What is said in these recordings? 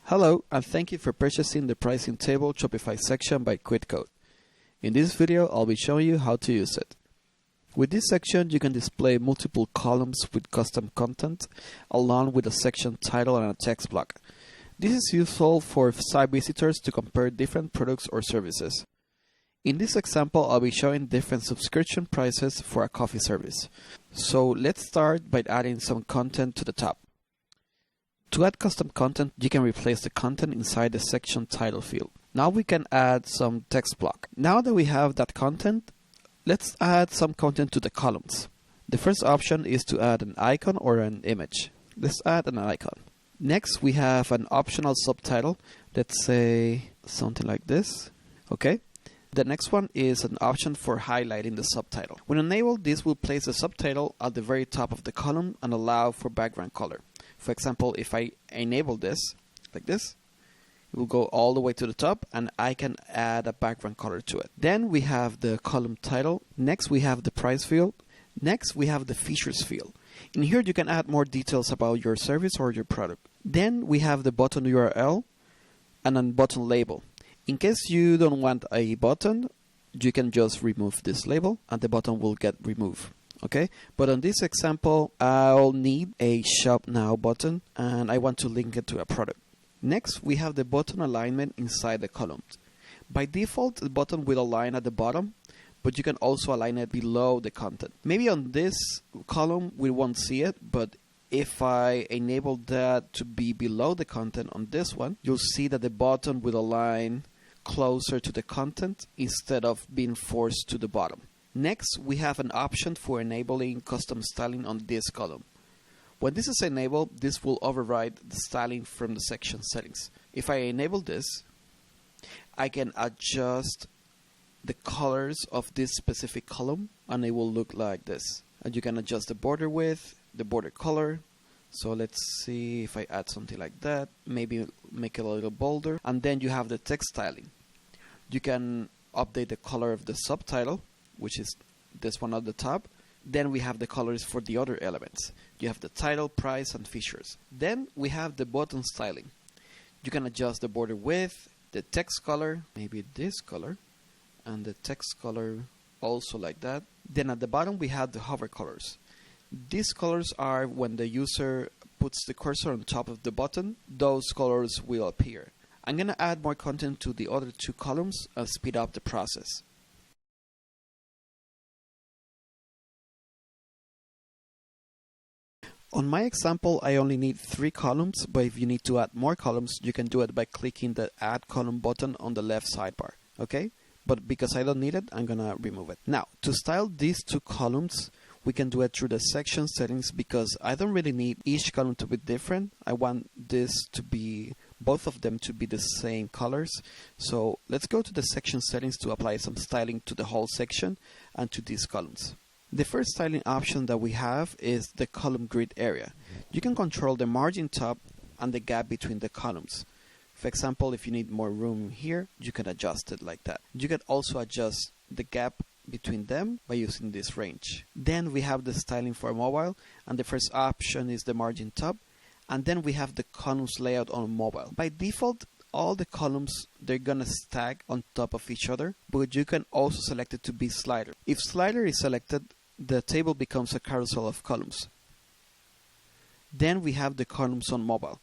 Hello, and thank you for purchasing the Pricing Table Shopify section by qwiqode. In this video, I'll be showing you how to use it. With this section, you can display multiple columns with custom content, along with a section title and a text block. This is useful for site visitors to compare different products or services. In this example, I'll be showing different subscription prices for a coffee service. So let's start by adding some content to the top. To add custom content, you can replace the content inside the section title field. Now we can add some text block. Now that we have that content, let's add some content to the columns. The first option is to add an icon or an image. Let's add an icon. Next, we have an optional subtitle. Let's say something like this. Okay. The next one is an option for highlighting the subtitle. When enabled, this will place the subtitle at the very top of the column and allow for background color. For example, if I enable this, like this, it will go all the way to the top and I can add a background color to it. Then we have the column title. Next, we have the price field. Next, we have the features field. In here, you can add more details about your service or your product. Then we have the button URL and a button label. In case you don't want a button, you can just remove this label and the button will get removed. Okay, but on this example, I'll need a Shop Now button and I want to link it to a product. Next, we have the button alignment inside the columns. By default, the button will align at the bottom, but you can also align it below the content. Maybe on this column, we won't see it, but if I enable that to be below the content on this one, you'll see that the button will align closer to the content instead of being forced to the bottom. Next, we have an option for enabling custom styling on this column. When this is enabled, this will override the styling from the section settings. If I enable this, I can adjust the colors of this specific column and it will look like this. And you can adjust the border width, the border color. So let's see if I add something like that, maybe make it a little bolder. And then you have the text styling. You can update the color of the subtitle, which is this one at the top. Then we have the colors for the other elements. You have the title, price, and features. Then we have the button styling. You can adjust the border width, the text color, maybe this color, and the text color also like that. Then at the bottom we have the hover colors. These colors are when the user puts the cursor on top of the button, those colors will appear. I'm going to add more content to the other two columns and speed up the process. On my example, I only need 3 columns, but if you need to add more columns, you can do it by clicking the Add Column button on the left sidebar. Okay? But because I don't need it, I'm going to remove it. Now, to style these 2 columns, we can do it through the section settings because I don't really need each column to be different. I want this to be, both of them to be the same colors. So let's go to the section settings to apply some styling to the whole section and to these columns. The first styling option that we have is the column grid area. You can control the margin top and the gap between the columns. For example, if you need more room here, you can adjust it like that. You can also adjust the gap between them by using this range. Then we have the styling for mobile, and the first option is the margin top. And then we have the columns layout on mobile. By default, all the columns, they're gonna stack on top of each other, but you can also select it to be slider. If slider is selected, the table becomes a carousel of columns. Then we have the columns on mobile.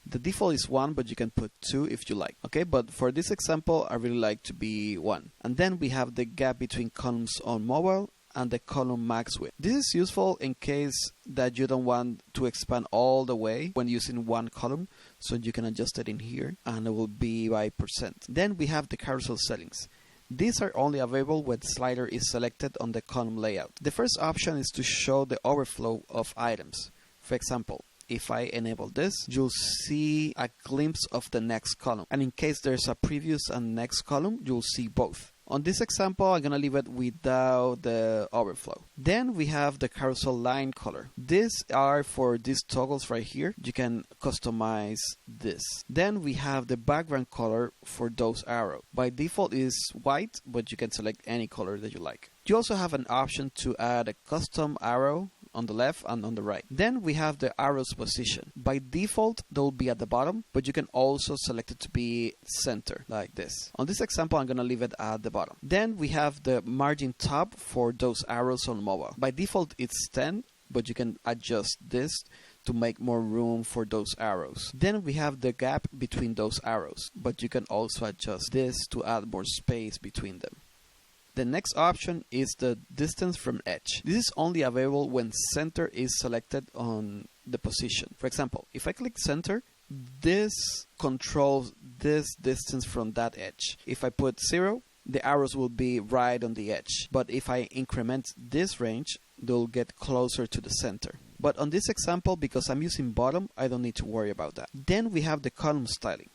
The default is 1, but you can put 2 if you like. Okay, but for this example, I really like to be 1. And then we have the gap between columns on mobile and the column max width. This is useful in case that you don't want to expand all the way when using one column, so you can adjust it in here and it will be by %. Then we have the carousel settings. These are only available when slider is selected on the column layout. The first option is to show the overflow of items. For example, if I enable this, you'll see a glimpse of the next column. And in case there's a previous and next column, you'll see both. On this example, I'm going to leave it without the overflow. Then we have the carousel line color. These are for these toggles right here. You can customize this. Then we have the background color for those arrows. By default is white, but you can select any color that you like. You also have an option to add a custom arrow on the left and on the right. Then we have the arrows position. By default, they'll be at the bottom, but you can also select it to be center, like this. On this example, I'm going to leave it at the bottom. Then we have the margin top for those arrows on mobile. By default, it's 10, but you can adjust this to make more room for those arrows. Then we have the gap between those arrows, but you can also adjust this to add more space between them. The next option is the distance from edge. This is only available when center is selected on the position. For example, if I click center, this controls this distance from that edge. If I put 0, the arrows will be right on the edge. But if I increment this range, they'll get closer to the center. But on this example, because I'm using bottom, I don't need to worry about that. Then we have the column styling.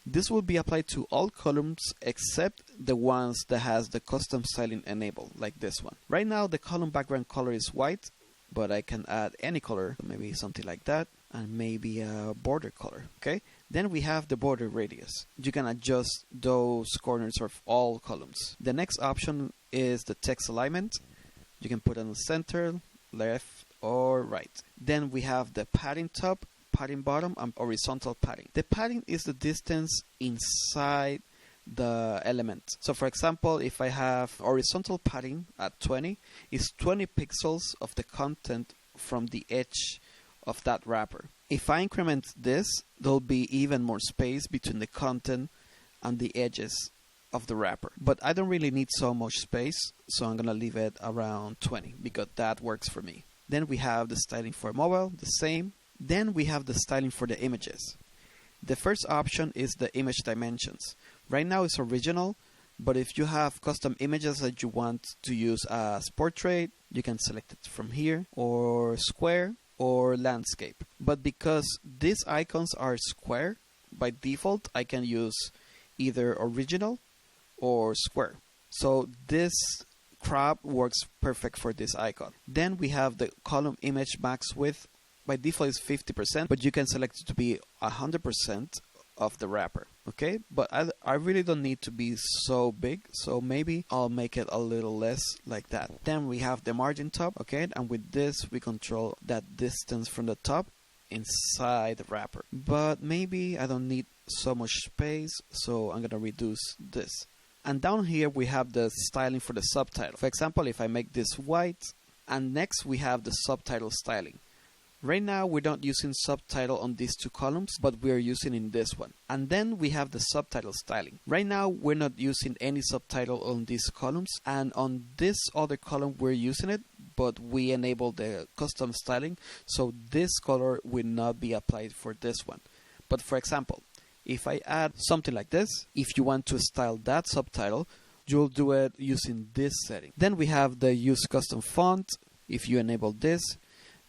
This will be applied to all columns except the ones that has the custom styling enabled, like this one. Right now, the column background color is white, but I can add any color, maybe something like that, and maybe a border color, okay? Then we have the border radius. You can adjust those corners of all columns. The next option is the text alignment. You can put it on the center, left, or right. Then we have the padding top, padding bottom, and horizontal padding. The padding is the distance inside the element. So for example, if I have horizontal padding at 20, it's 20 pixels of the content from the edge of that wrapper. If I increment this, there'll be even more space between the content and the edges of the wrapper. But I don't really need so much space, so I'm gonna leave it around 20 because that works for me. Then we have the styling for mobile, the same. Then we have the styling for the images. The first option is the image dimensions. Right now it's original, but if you have custom images that you want to use as portrait, you can select it from here, or square, or landscape. But because these icons are square, by default I can use either original or square. So this crop works perfect for this icon. Then we have the column image max width. By default is 50%, but you can select it to be 100% of the wrapper, okay? But I really don't need to be so big, so maybe I'll make it a little less, like that. Then we have the margin top, okay? And with this we control that distance from the top inside the wrapper. But maybe I don't need so much space, so I'm gonna reduce this. And down here we have the styling for the subtitle. For example, if I make this white, and next we have the subtitle styling. Right now we're not using subtitle on these two columns, but we're using in this one. And then we have the subtitle styling. Right now we're not using any subtitle on these columns, and on this other column we're using it, but we enable the custom styling, so this color will not be applied for this one. But for example, if I add something like this, if you want to style that subtitle, you'll do it using this setting. Then we have the use custom font. If you enable this,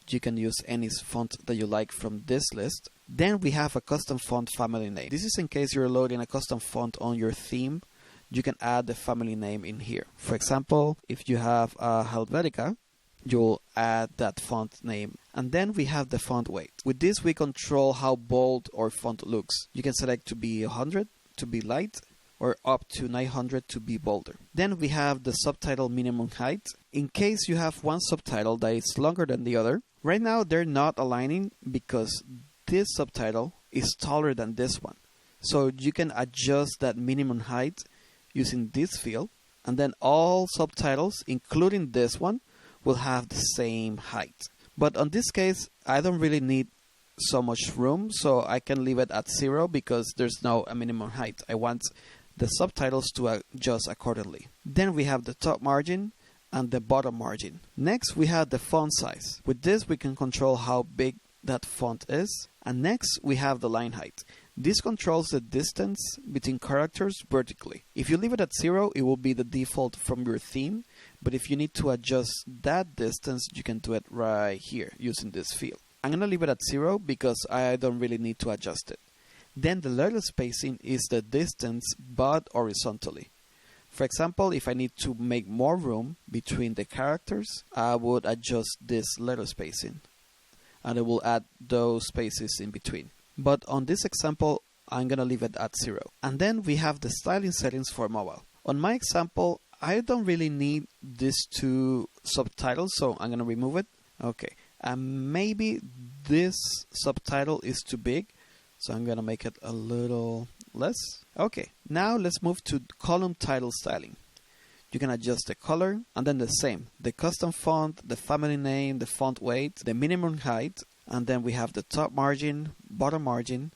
you can use any font that you like from this list. Then we have a custom font family name. This is in case you're loading a custom font on your theme. You can add the family name in here. For example, if you have a Helvetica, you'll add that font name. And then we have the font weight. With this we control how bold our font looks. You can select to be 100 to be light, or up to 900 to be bolder. Then we have the subtitle minimum height. In case you have one subtitle that is longer than the other, right now they're not aligning because this subtitle is taller than this one. So you can adjust that minimum height using this field, and then all subtitles, including this one, will have the same height. But on this case, I don't really need so much room, so I can leave it at 0 because there's no minimum height. I want the subtitles to adjust accordingly. Then we have the top margin and the bottom margin. Next we have the font size. With this we can control how big that font is. And next we have the line height. This controls the distance between characters vertically. If you leave it at 0, it will be the default from your theme. But if you need to adjust that distance, you can do it right here using this field. I'm going to leave it at 0 because I don't really need to adjust it. Then the letter spacing is the distance but horizontally. For example, if I need to make more room between the characters, I would adjust this letter spacing, and it will add those spaces in between. But on this example, I'm going to leave it at 0. And then we have the styling settings for mobile. On my example, I don't really need these two subtitles, so I'm going to remove it. Okay, and maybe this subtitle is too big, so I'm gonna make it a little less. Okay, now let's move to column title styling. You can adjust the color, and then the same, the custom font, the family name, the font weight, the minimum height, and then we have the top margin, bottom margin,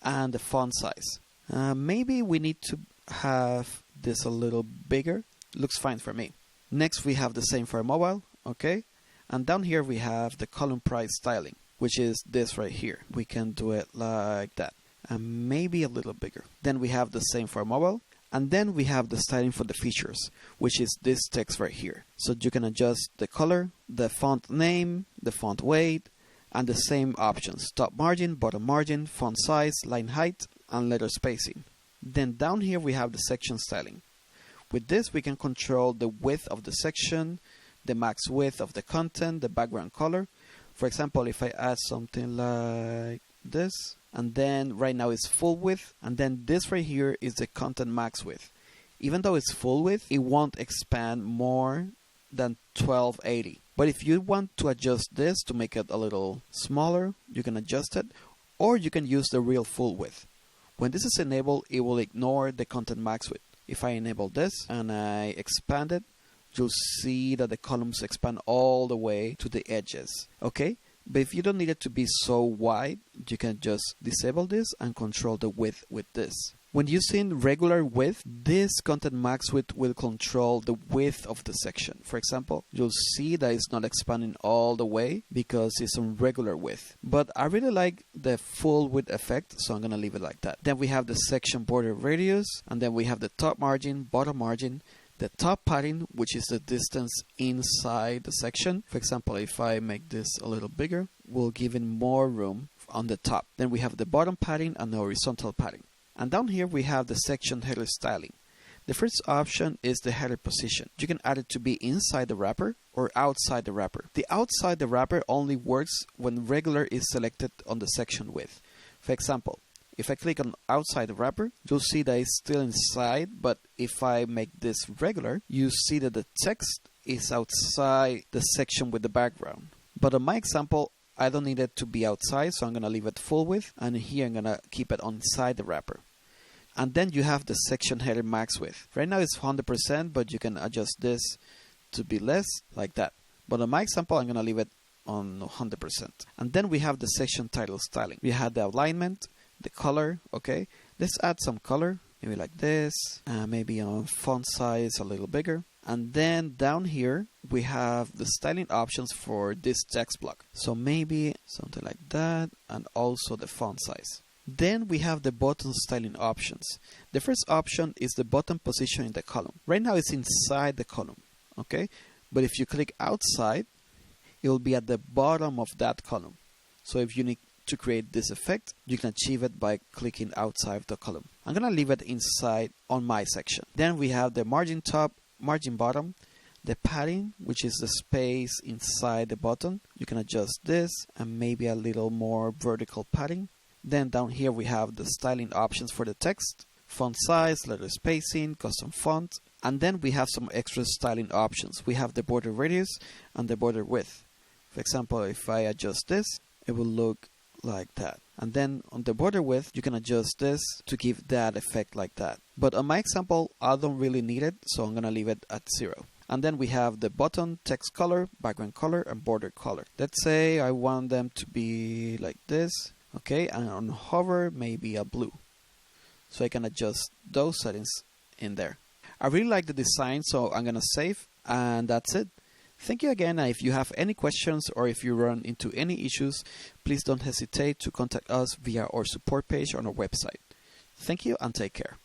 and the font size. Maybe we need to have this a little bigger. Looks fine for me. Next we have the same for mobile, okay? And down here we have the column price styling, which is this right here. We can do it like that, and maybe a little bigger. Then we have the same for mobile. And then we have the styling for the features, which is this text right here. So you can adjust the color, the font name, the font weight, and the same options: top margin, bottom margin, font size, line height, and letter spacing. Then down here we have the section styling. With this we can control the width of the section, the max width of the content, the background color. For example, if I add something like this, and then right now it's full width, and then this right here is the content max width. Even though it's full width, it won't expand more than 1280. But if you want to adjust this to make it a little smaller, you can adjust it, or you can use the real full width. When this is enabled, it will ignore the content max width. If I enable this and I expand it, you'll see that the columns expand all the way to the edges. Okay? But if you don't need it to be so wide, you can just disable this and control the width with this. When using regular width, this content max width will control the width of the section. For example, you'll see that it's not expanding all the way because it's on regular width. But I really like the full width effect, so I'm going to leave it like that. Then we have the section border radius, and then we have the top margin, bottom margin, the top padding, which is the distance inside the section. For example, if I make this a little bigger, we'll give it more room on the top. Then we have the bottom padding and the horizontal padding. And down here we have the section header styling. The first option is the header position. You can add it to be inside the wrapper or outside the wrapper. The outside the wrapper only works when regular is selected on the section width. For example, if I click on outside the wrapper, you'll see that it's still inside, but if I make this regular, you see that the text is outside the section with the background. But on my example, I don't need it to be outside, so I'm going to leave it full width, and here I'm going to keep it inside the wrapper. And then you have the section header max width. Right now it's 100%, but you can adjust this to be less, like that. But on my example, I'm going to leave it on 100%. And then we have the section title styling. We have the alignment, the color. Okay, let's add some color, maybe like this, maybe on font size a little bigger. And then down here we have the styling options for this text block, so maybe something like that, and also the font size. Then we have the button styling options. The first option is the button position in the column. Right now it's inside the column, okay, but if you click outside, it will be at the bottom of that column. So if you need to create this effect, you can achieve it by clicking outside of the column. I'm gonna leave it inside on my section. Then we have the margin top, margin bottom, the padding, which is the space inside the button. You can adjust this and maybe a little more vertical padding. Then down here we have the styling options for the text, font size, letter spacing, custom font, and then we have some extra styling options. We have the border radius and the border width. For example, if I adjust this, it will look like that. And then on the border width, you can adjust this to give that effect like that. But on my example, I don't really need it, so I'm gonna leave it at 0. And then we have the button, text color, background color, and border color. Let's say I want them to be like this, okay, and on hover, maybe a blue. So I can adjust those settings in there. I really like the design, so I'm gonna save, and that's it. Thank you again, and if you have any questions or if you run into any issues, please don't hesitate to contact us via our support page on our website. Thank you and take care.